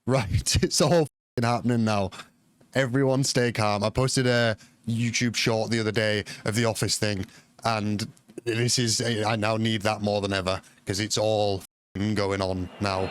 Right, it's all happening now. Everyone stay calm. I posted a YouTube short the other day of the office thing, and this is, I now need that more than ever, because it's all going on now.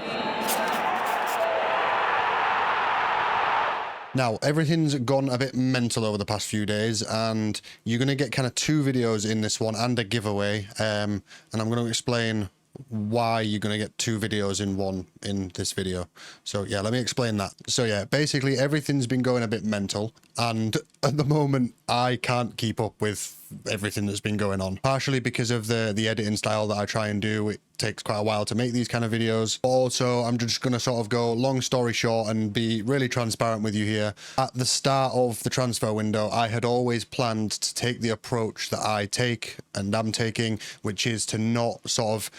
Now, everything's gone a bit mental over the past few days, and you're going to get kind of 2 videos in this one and a giveaway, and I'm going to explain why you're going to get 2 videos in one in this video. So yeah, let me explain that. So yeah, basically everything's been going a bit mental, and at the moment I can't keep up with everything that's been going on, partially because of the editing style that I try and do. It takes quite a while to make these kind of videos. Also, I'm just going to sort of go long story short and be really transparent with you here. At the start of the transfer window, I had always planned to take the approach that I take and am taking, which is to not sort of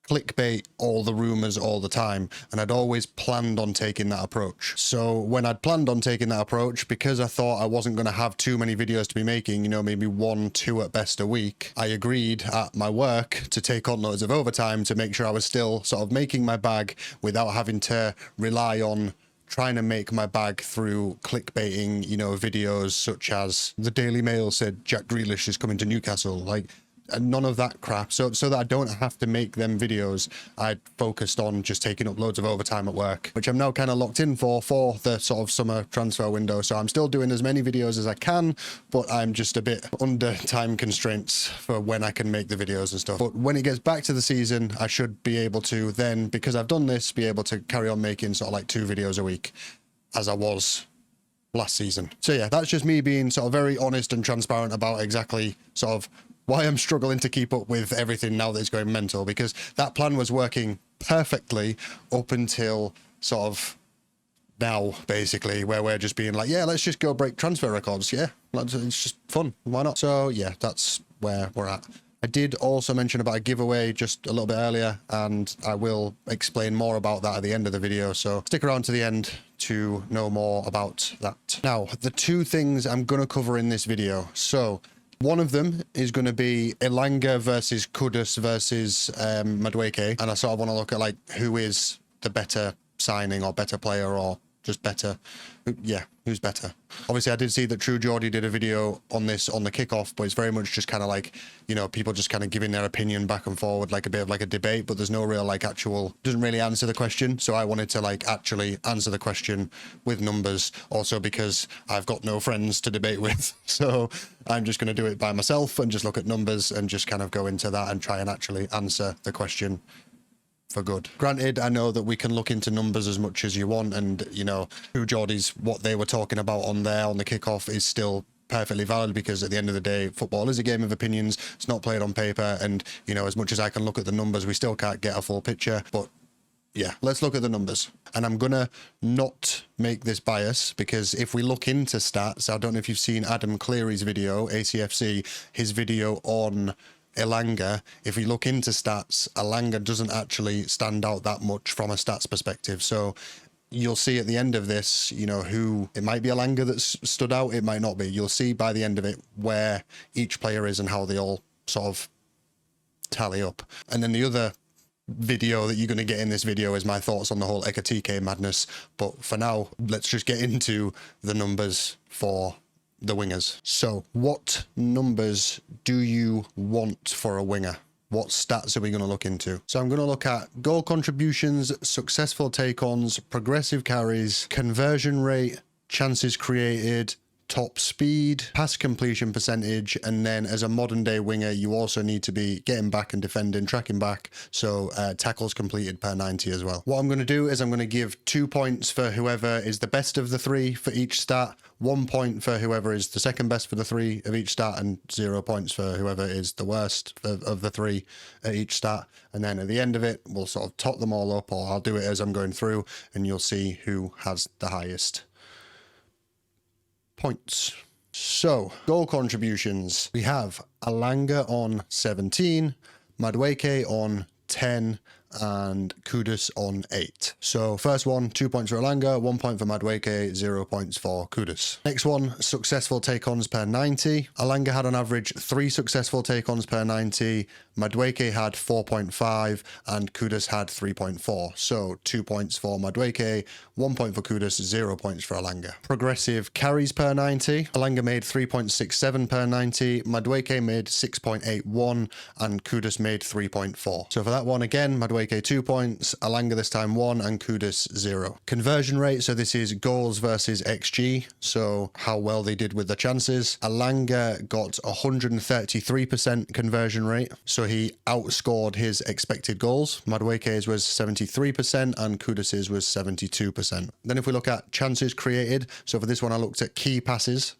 clickbait all the rumors all the time, and I'd always planned on taking that approach. So when I'd planned on taking that approach, because I thought I wasn't going to have too many videos to be making, you know, maybe 1, 2 at best a week, I agreed at my work to take on loads of overtime to make sure I was still sort of making my bag without having to rely on trying to make my bag through clickbaiting, you know, videos such as the Daily Mail said Jack Grealish is coming to Newcastle, like none of that crap. So that I don't have to make them videos, I focused on just taking up loads of overtime at work, which I'm now kind of locked in for the sort of summer transfer window. So I'm still doing as many videos as I can, but I'm just a bit under time constraints for when I can make the videos and stuff. But when it gets back to the season, I should be able to then, because I've done this, be able to carry on making sort of like 2 videos a week as I was last season. So yeah, that's just me being sort of very honest and transparent about exactly sort of why I'm struggling to keep up with everything now that it's going mental, because that plan was working perfectly up until sort of now, basically, where we're just being like, yeah, let's just go break transfer records. Yeah, it's just fun. Why not? So yeah, that's where we're at. I did also mention about a giveaway just a little bit earlier, and I will explain more about that at the end of the video. So stick around to the end to know more about that. Now, the 2 things I'm going to cover in this video. So one of them is going to be Elanga versus Kudus versus Madueke, and I sort of want to look at like who is the better signing or better player or just better. Yeah, who's better? Obviously, I did see that True Geordie did a video on this on the kickoff, but it's very much just kind of like, you know, people just kind of giving their opinion back and forward, like a bit of like a debate, but there's no real like actual, doesn't really answer the question. So I wanted to like actually answer the question with numbers, also because I've got no friends to debate with. So I'm just going to do it by myself and just look at numbers and just kind of go into that and try and actually answer the question for good. Granted, I know that we can look into numbers as much as you want, and you know, True Geordie's, what they were talking about on there on the kickoff is still perfectly valid, because at the end of the day, football is a game of opinions. It's not played on paper, and you know, as much as I can look at the numbers, we still can't get a full picture. But yeah, let's look at the numbers. And I'm gonna not make this bias, because if we look into stats, I don't know if you've seen Adam Cleary's video, ACFC, his video on Elanga. If we look into stats, Elanga doesn't actually stand out that much from a stats perspective. So you'll see at the end of this, you know, who, it might be Elanga that's stood out, it might not be. You'll see by the end of it where each player is and how they all sort of tally up. And then the other video that you're going to get in this video is my thoughts on the whole Ekitike madness. But for now, let's just get into the numbers for the wingers. So what numbers do you want for a winger? What stats are we going to look into? So I'm going to look at goal contributions, successful take-ons, progressive carries, conversion rate, chances created, top speed, pass completion percentage, and then as a modern day winger, you also need to be getting back and defending, tracking back, so tackles completed per 90 as well. What I'm going to do is I'm going to give 2 points for whoever is the best of the 3 for each stat, 1 point for whoever is the second best for the 3 of each stat, and 0 points for whoever is the worst of the 3 at each stat. And then at the end of it, we'll sort of tot them all up, or I'll do it as I'm going through, and you'll see who has the highest points. So, goal contributions. We have Elanga on 17, Madueke on 10, and Kudus on 8. So first one, 2 points for Elanga, 1 point for Madueke, 0 points for Kudus. Next one, successful take-ons per 90. Elanga had on average 3 successful take-ons per 90. Madueke had 4.5 and Kudus had 3.4. So 2 points for Madueke, 1 point for Kudus, 0 points for Elanga. Progressive carries per 90. Elanga made 3.67 per 90. Madueke made 6.81 and Kudus made 3.4. So for that one again, Madueke 2 points, Elanga this time 1 and Kudus 0. Conversion rate, so this is goals versus XG, so how well they did with the chances. Elanga got 133% conversion rate, so he outscored his expected goals. Madueke's was 73% and Kudus's was 72%. Then if we look at chances created, so for this one I looked at key passes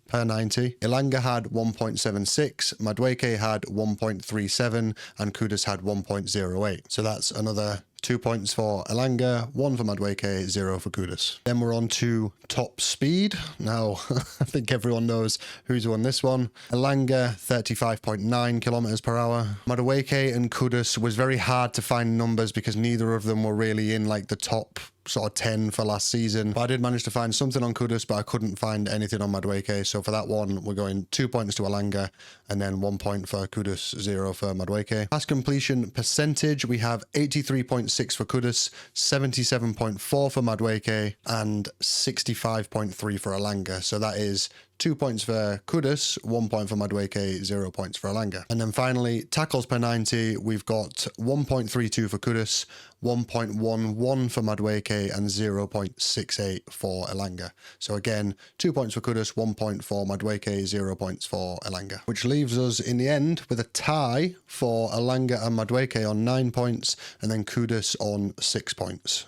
per 90. Elanga had 1.76, Madueke had 1.37 and Kudus had 1.08. So that's another 2 points for Elanga, 1 for Madueke, 0 for Kudus. Then we're on to top speed. Now, I think everyone knows who's won this one. Elanga, 35.9 kilometers per hour. Madueke and Kudus was very hard to find numbers because neither of them were really in like the top sort of 10 for last season. But I did manage to find something on Kudus, but I couldn't find anything on Madueke. So for that one, we're going 2 points to Elanga and then 1 point for Kudus, 0 for Madueke. Pass completion percentage, we have 83.6 for Kudus, 77.4 for Madueke and 65.3 for Elanga. So that is 2 points for Kudus, 1 point for Madueke, 0 points for Elanga. And then finally, tackles per 90, we've got 1.32 for Kudus, 1.11 for Madueke, and 0.68 for Elanga. So again, 2 points for Kudus, 1 point for Madueke, 0 points for Elanga. Which leaves us in the end with a tie for Elanga and Madueke on 9 points, and then Kudus on 6 points.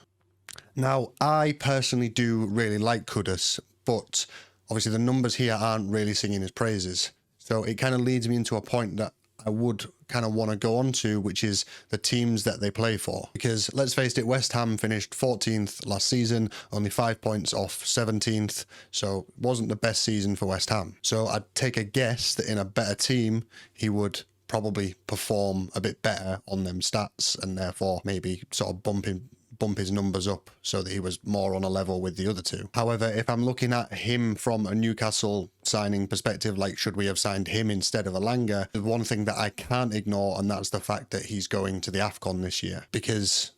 Now, I personally do really like Kudus, but obviously the numbers here aren't really singing his praises. So it kind of leads me into a point that I would kind of want to go on to, which is the teams that they play for. Because let's face it, West Ham finished 14th last season, only 5 points off 17th. So it wasn't the best season for West Ham. So I'd take a guess that in a better team, he would probably perform a bit better on them stats and therefore maybe sort of bump his numbers up so that he was more on a level with the other two. However, if I'm looking at him from a Newcastle signing perspective, like should we have signed him instead of Elanga, the one thing that I can't ignore, and that's the fact that he's going to the AFCON this year, because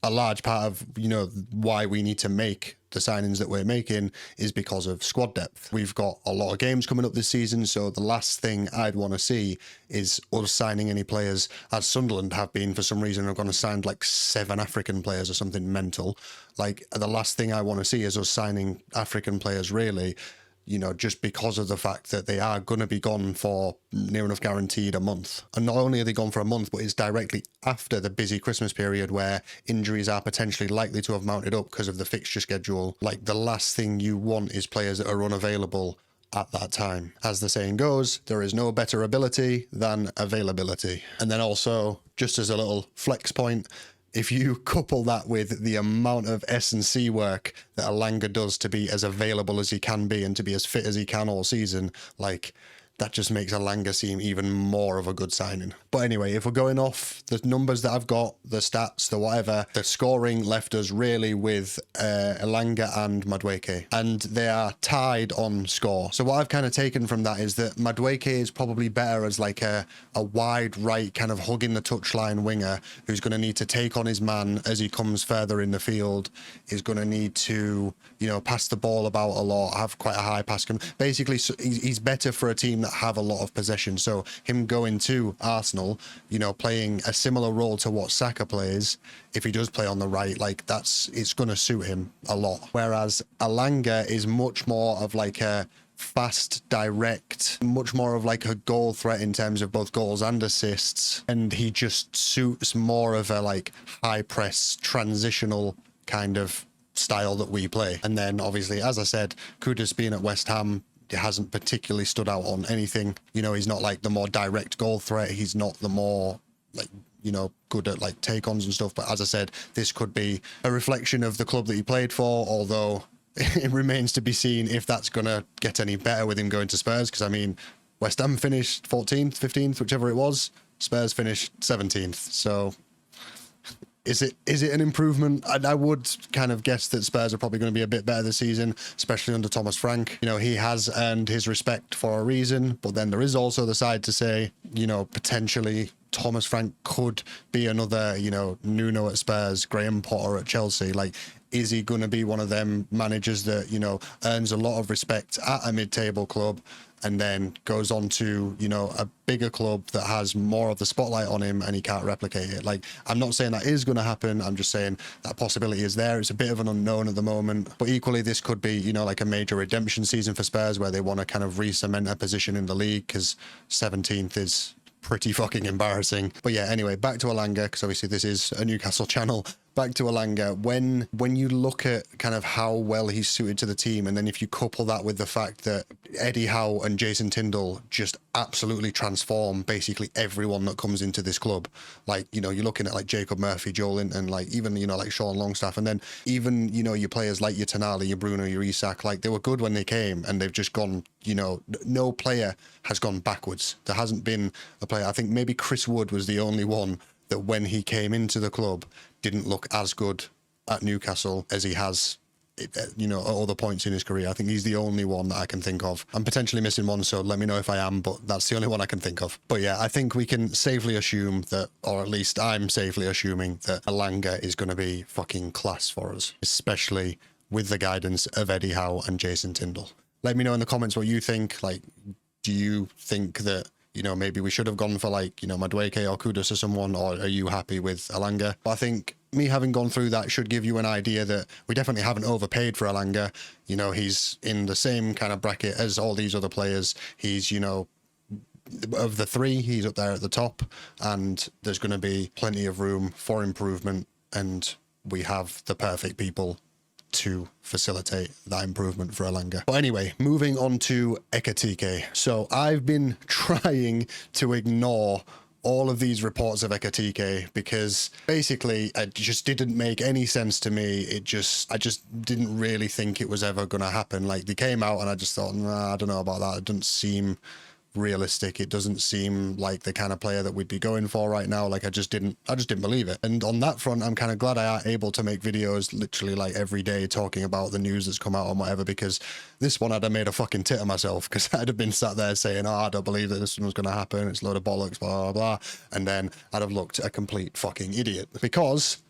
a large part of, you know, why we need to make the signings that we're making is because of squad depth. We've got a lot of games coming up this season, so the last thing I'd want to see is us signing any players, as Sunderland have been for some reason. Are going to sign like 7 African players or something mental. Like, the last thing I want to see is us signing African players, really, you know, just because of the fact that they are going to be gone for near enough guaranteed a month. And not only are they gone for a month, but it's directly after the busy Christmas period where injuries are potentially likely to have mounted up because of the fixture schedule. Like, the last thing you want is players that are unavailable at that time. As the saying goes, there is no better ability than availability. And then also, just as a little flex point, if you couple that with the amount of S&C work that Elanga does to be as available as he can be and to be as fit as he can all season, like, that just makes Elanga seem even more of a good signing. But anyway, if we're going off the numbers that I've got, the stats, the whatever, the scoring left us really with Elanga and Madueke. And they are tied on score. So what I've kind of taken from that is that Madueke is probably better as like a wide right kind of hugging the touchline winger who's going to need to take on his man as he comes further in the field, is going to need to, you know, pass the ball about a lot, have quite a high pass. Basically, he's better for a team that have a lot of possession. So him going to Arsenal, you know, playing a similar role to what Saka plays, if he does play on the right, like, it's going to suit him a lot. Whereas Elanga is much more of like a fast, direct, much more of like a goal threat in terms of both goals and assists, and he just suits more of a like high press transitional kind of style that we play. And then obviously, as I said, Kudus being at West Ham, it hasn't particularly stood out on anything. You know, he's not like the more direct goal threat. He's not the more like, you know, good at like take-ons and stuff. But as I said, this could be a reflection of the club that he played for, although it remains to be seen if that's going to get any better with him going to Spurs. Because, I mean, West Ham finished 14th, 15th, whichever it was. Spurs finished 17th. So Is it an improvement? I would kind of guess that Spurs are probably going to be a bit better this season, especially under Thomas Frank. You know, he has earned his respect for a reason, but then there is also the side to say, you know, potentially Thomas Frank could be another, you know, Nuno at Spurs, Graham Potter at Chelsea. Like, is he going to be one of them managers that, you know, earns a lot of respect at a mid-table club and then goes on to, you know, a bigger club that has more of the spotlight on him and he can't replicate it? Like, I'm not saying that is going to happen. I'm just saying that possibility is there. It's a bit of an unknown at the moment. But equally, this could be, you know, like a major redemption season for Spurs where they want to kind of re-cement a position in the league, because 17th is pretty fucking embarrassing. But yeah, anyway, back to Elanga, because obviously this is a Newcastle channel. Back to Elanga. When you look at kind of how well he's suited to the team, and then if you couple that with the fact that Eddie Howe and Jason Tindall just absolutely transform basically everyone that comes into this club. Like, you know, you're looking at like Jacob Murphy, Joel Linton, like even, you know, like Sean Longstaff, and then even, you know, your players like your Tonali, your Bruno, your Isak, like they were good when they came and they've just gone, you know, no player has gone backwards. There hasn't been a player. I think maybe Chris Wood was the only one that when he came into the club didn't look as good at Newcastle as he has, you know, at other points in his career. I think he's the only one that I can think of. I'm potentially missing one, so let me know if I am, but that's the only one I can think of. But yeah, I think we can safely assume that, or at least I'm safely assuming that Elanga is going to be fucking class for us, especially with the guidance of Eddie Howe and Jason Tindall. Let me know in the comments what you think. Like, do you think that, you know, maybe we should have gone for like, you know, Madueke or Kudus or someone, or are you happy with Elanga? But I think me having gone through that should give you an idea that we definitely haven't overpaid for Elanga. You know, he's in the same kind of bracket as all these other players. He's, you know, of the three, he's up there at the top, and there's going to be plenty of room for improvement, and we have the perfect people to facilitate that improvement for Elanga. But anyway, moving on to Ekitike. So I've been trying to ignore all of these reports of Ekitike because basically it just didn't make any sense to me. I just didn't really think it was ever going to happen. Like, they came out and I just thought, nah, I don't know about that. It doesn't seem realistic. It doesn't seem like the kind of player that we'd be going for right now. Like, I just didn't believe it. And on that front, I'm kind of glad I am able to make videos literally like every day talking about the news that's come out or whatever, because this one I'd have made a fucking tit of myself, because I'd have been sat there saying, oh, I don't believe that this one was going to happen. It's a load of bollocks, blah, blah, blah. And then I'd have looked a complete fucking idiot, because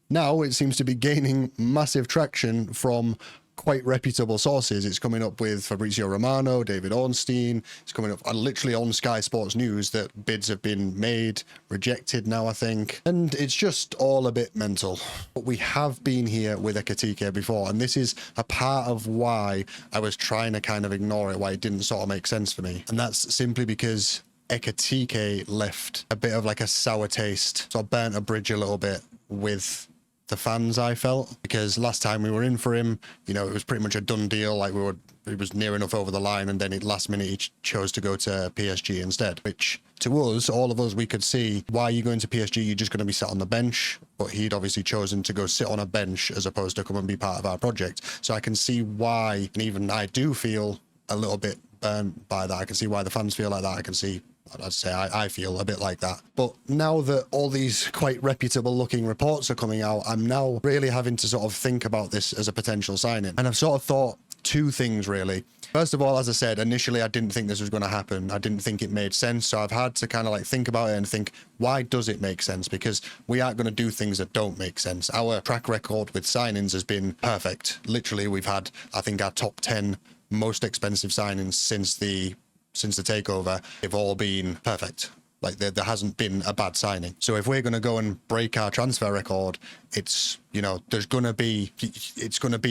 now it seems to be gaining massive traction from quite reputable sources. It's coming up with Fabrizio Romano, David Ornstein. It's coming up literally on Sky Sports News that bids have been made, rejected now, I think. And it's just all a bit mental. But we have been here with Ekitike before, and this is a part of why I was trying to kind of ignore it, why it didn't sort of make sense for me. And that's simply because Ekitike left a bit of like a sour taste, sort of burnt a bridge a little bit with the fans, I felt, because last time we were in for him, you know, it was pretty much a done deal. Like, it was near enough over the line, and then at last minute he chose to go to PSG instead, which to us, all of us, we could see, why are you going to PSG? You're just going to be sat on the bench. But he'd obviously chosen to go sit on a bench as opposed to come and be part of our project. So I can see why, and even I do feel a little bit burnt by that. I can see why the fans feel like that. I can see, I'd say I feel a bit like that. But now that all these quite reputable looking reports are coming out, I'm now really having to sort of think about this as a potential signing. And I've sort of thought two things, really. First of all, as I said, initially I didn't think this was going to happen. I didn't think it made sense. So I've had to kind of like think about it and think, why does it make sense? Because we aren't going to do things that don't make sense. Our track record with signings has been perfect. Literally, we've had, I think, our top 10 most expensive signings since the takeover. They've all been perfect. Like, there hasn't been a bad signing. So if we're going to go and break our transfer record, it's, you know, it's going to be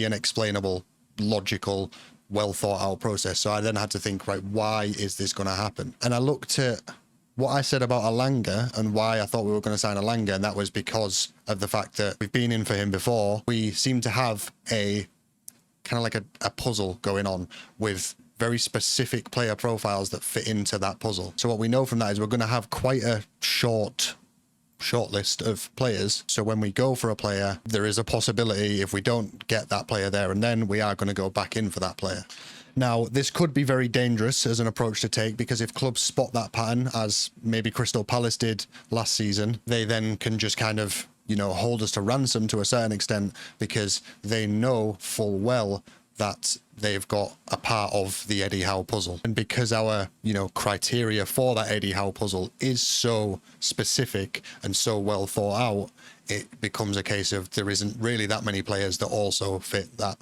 an explainable, logical, well thought out process. So I then had to think, right, why is this going to happen? And I looked at what I said about Elanga and why I thought we were going to sign Elanga, and that was because of the fact that we've been in for him before. We seem to have a kind of like a puzzle going on with very specific player profiles that fit into that puzzle. So what we know from that is we're going to have quite a short list of players. So when we go for a player, there is a possibility, if we don't get that player there and then, we are going to go back in for that player. Now, this could be very dangerous as an approach to take, because if clubs spot that pattern, as maybe Crystal Palace did last season, they then can just kind of you know, hold us to ransom to a certain extent, because they know full well that they've got a part of the Eddie Howe puzzle. And because our, you know, criteria for that Eddie Howe puzzle is so specific and so well thought out, it becomes a case of there isn't really that many players that also fit that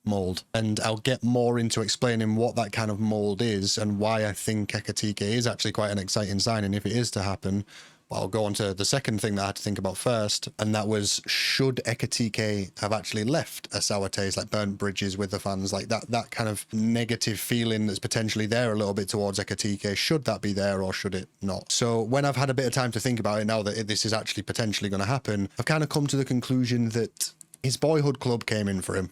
mold. And I'll get more into explaining what that kind of mold is and why I think Ekitike is actually quite an exciting signing if it is to happen. But I'll go on to the second thing that I had to think about first, and that was, should Ekitike have actually left a sour taste, like burnt bridges with the fans, like that kind of negative feeling that's potentially there a little bit towards Ekitike, should that be there or should it not? So when I've had a bit of time to think about it now that this is actually potentially going to happen, I've kind of come to the conclusion that his boyhood club came in for him.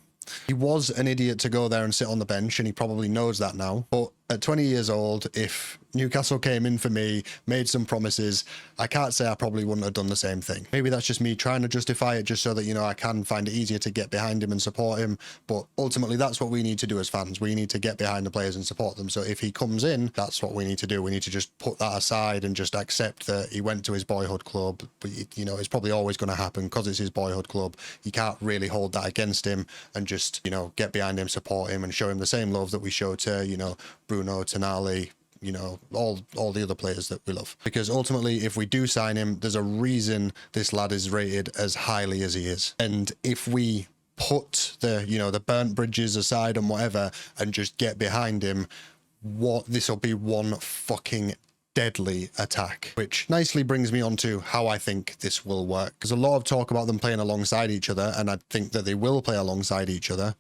He was an idiot to go there and sit on the bench, and he probably knows that now. But at 20 years old, if Newcastle came in for me, made some promises, I can't say I probably wouldn't have done the same thing. Maybe that's just me trying to justify it just so that, you know, I can find it easier to get behind him and support him. But ultimately, that's what we need to do as fans. We need to get behind the players and support them. So if he comes in, that's what we need to do. We need to just put that aside and just accept that he went to his boyhood club. But, you know, it's probably always going to happen because it's his boyhood club. You can't really hold that against him and just, you know, get behind him, support him, and show him the same love that we show to, you know, Bruno, Tonali, you know, all the other players that we love. Because ultimately, if we do sign him, there's a reason this lad is rated as highly as he is. And if we put the, you know, the burnt bridges aside and whatever, and just get behind him, this will be one fucking deadly attack. Which nicely brings me on to how I think this will work. Because a lot of talk about them playing alongside each other, and I think that they will play alongside each other,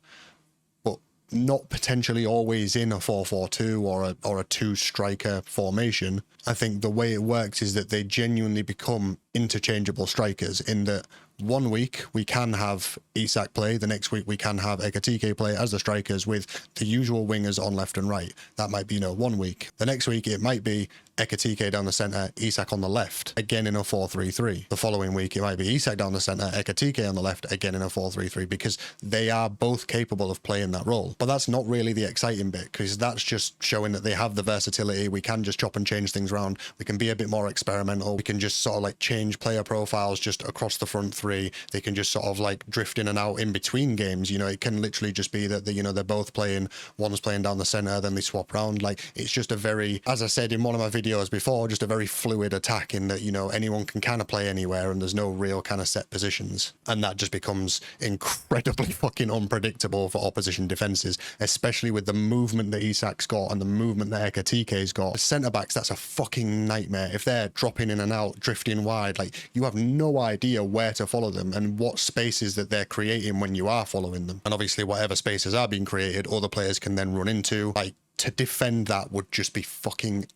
not potentially always in a 4-4-2 or a two-striker formation. I think the way it works is that they genuinely become interchangeable strikers, in that one week we can have Isak play, the next week we can have Ekitike play as the strikers with the usual wingers on left and right. That might be, you know, 1 week. The next week it might be Ekitike down the centre, Isak on the left, again in a 4-3-3. The following week it might be Isak down the centre, Ekitike on the left, again in a 4-3-3, because they are both capable of playing that role. But that's not really the exciting bit, because that's just showing that they have the versatility. We can just chop and change things around. We can be a bit more experimental. We can just sort of like change player profiles just across the front three. They can just sort of like drift in and out in between games. You know, it can literally just be that you know, they're both playing, one's playing down the centre, then they swap around. Like, it's just a very, as I said in one of my videos before, just a very fluid attack, in that, you know, anyone can kind of play anywhere and there's no real kind of set positions. And that just becomes incredibly fucking unpredictable for opposition defences, especially with the movement that Isak's got and the movement that Ekitike's got. Centre-backs, that's a fucking nightmare. If they're dropping in and out, drifting wide, like, you have no idea where to follow them and what spaces that they're creating when you are following them. And obviously whatever spaces are being created, other players can then run into. Like, to defend that would just be fucking,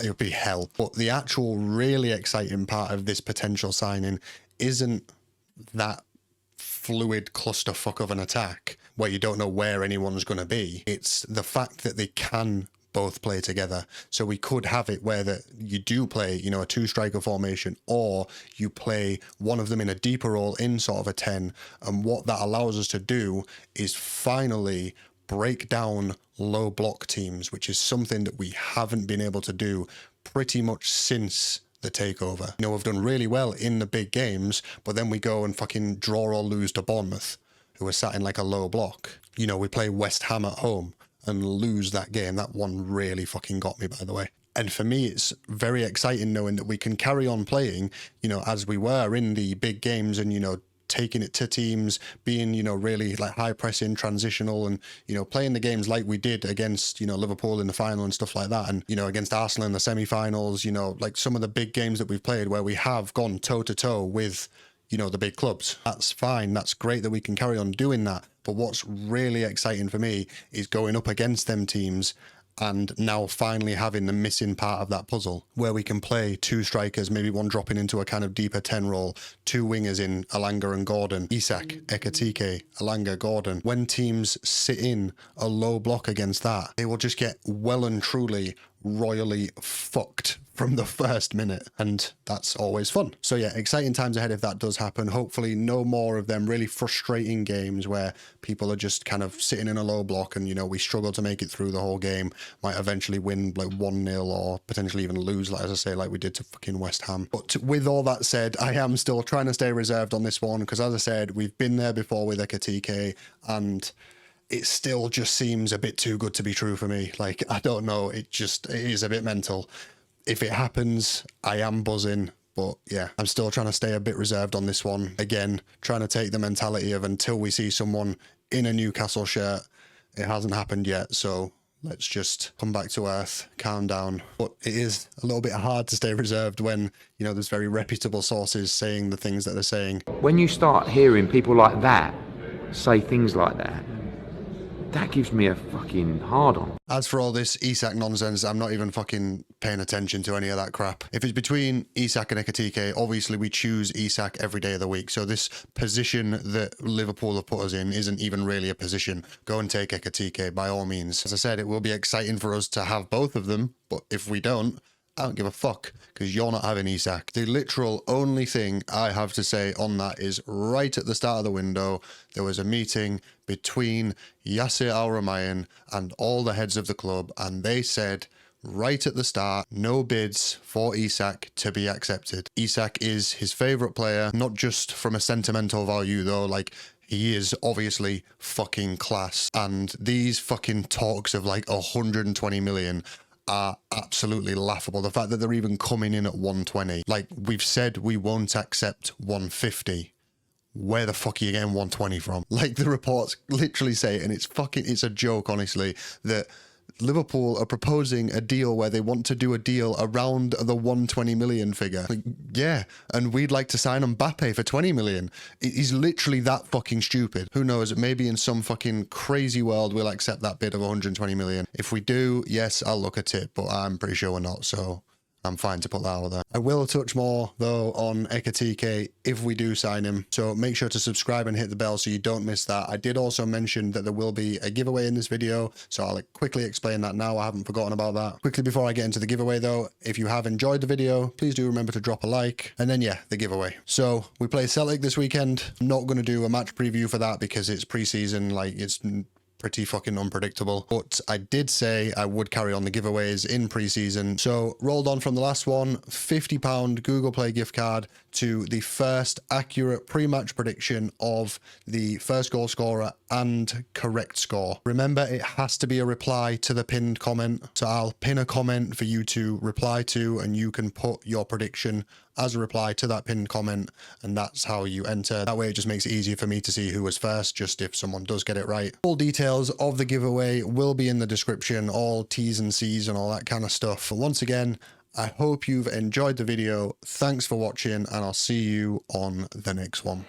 it would be hell. But the actual really exciting part of this potential signing isn't that fluid clusterfuck of an attack where you don't know where anyone's going to be. It's the fact that they can both play together. So we could have it where that you do play, you know, a two-striker formation, or you play one of them in a deeper role in sort of a 10. And what that allows us to do is finally break down low block teams, which is something that we haven't been able to do pretty much since the takeover. You know, we've done really well in the big games, but then we go and fucking draw or lose to Bournemouth, who are sat in like a low block. You know, we play West Ham at home and lose that game. That one really fucking got me, by the way. And for me, it's very exciting knowing that we can carry on playing, you know, as we were in the big games, and, you know, taking it to teams, being, you know, really like high pressing, transitional, and, you know, playing the games like we did against, you know, Liverpool in the final and stuff like that. And, you know, against Arsenal in the semi-finals, you know, like some of the big games that we've played where we have gone toe to toe with, you know, the big clubs. That's fine. That's great that we can carry on doing that. But what's really exciting for me is going up against them teams and now finally having the missing part of that puzzle, where we can play two strikers, maybe one dropping into a kind of deeper 10 role, two wingers in Elanga and Gordon, Isak, Ekitike, Elanga, Gordon. When teams sit in a low block against that, they will just get well and truly royally fucked from the first minute, and that's always fun. So yeah, exciting times ahead if that does happen. Hopefully no more of them really frustrating games where people are just kind of sitting in a low block and, you know, we struggle to make it through the whole game, might eventually win like 1-0 or potentially even lose, like, as I say, like we did to fucking West Ham. But with all that said, I am still trying to stay reserved on this one because, as I said, we've been there before with Ekitike, and it still just seems a bit too good to be true for me. Like, I don't know, it is a bit mental. If it happens, I am buzzing, but yeah, I'm still trying to stay a bit reserved on this one. Again, trying to take the mentality of until we see someone in a Newcastle shirt. It hasn't happened yet, so let's just come back to earth, calm down. But it is a little bit hard to stay reserved when, you know, there's very reputable sources saying the things that they're saying. When you start hearing people like that say things like that, that gives me a fucking hard on. As for all this Isak nonsense, I'm not even fucking paying attention to any of that crap. If it's between Isak and Ekitike, obviously we choose Isak every day of the week. So this position that Liverpool have put us in isn't even really a position. Go and take Ekitike by all means. As I said, it will be exciting for us to have both of them, but if we don't, I don't give a fuck, because you're not having Isak. The literal only thing I have to say on that is right at the start of the window, there was a meeting between Yasser Al-Rumayyan and all the heads of the club, and they said right at the start, no bids for Isak to be accepted. Isak is his favourite player, not just from a sentimental value though, like, he is obviously fucking class. And these fucking talks of like 120 million are absolutely laughable. The fact that they're even coming in at 120. Like, we've said we won't accept 150. Where the fuck are you getting 120 from? Like, the reports literally say, and it's a joke, honestly, that Liverpool are proposing a deal where they want to do a deal around the 120 million figure. Like, yeah, and we'd like to sign Mbappe for 20 million. He's literally that fucking stupid. Who knows, maybe in some fucking crazy world we'll accept that bid of 120 million. If we do, yes, I'll look at it, but I'm pretty sure we're not, so I'm fine to put that out there. I will touch more, though, on Ekitike if we do sign him, so make sure to subscribe and hit the bell so you don't miss that. I did also mention that there will be a giveaway in this video, so I'll quickly explain that now. I haven't forgotten about that. Quickly before I get into the giveaway, though, if you have enjoyed the video, please do remember to drop a like, and then, yeah, the giveaway. So, we play Celtic this weekend. I'm not going to do a match preview for that because it's pre-season, like, it's pretty fucking unpredictable, but I did say I would carry on the giveaways in pre-season. So rolled on from the last one, £50 Google Play gift card to the first accurate pre-match prediction of the first goal scorer and correct score. Remember, it has to be a reply to the pinned comment, so I'll pin a comment for you to reply to, and you can put your prediction as a reply to that pinned comment, and that's how you enter. That way it just makes it easier for me to see who was first, just if someone does get it right. Full details of the giveaway will be in the description, all T's and C's and all that kind of stuff. Once again, I hope you've enjoyed the video. Thanks for watching, and I'll see you on the next one.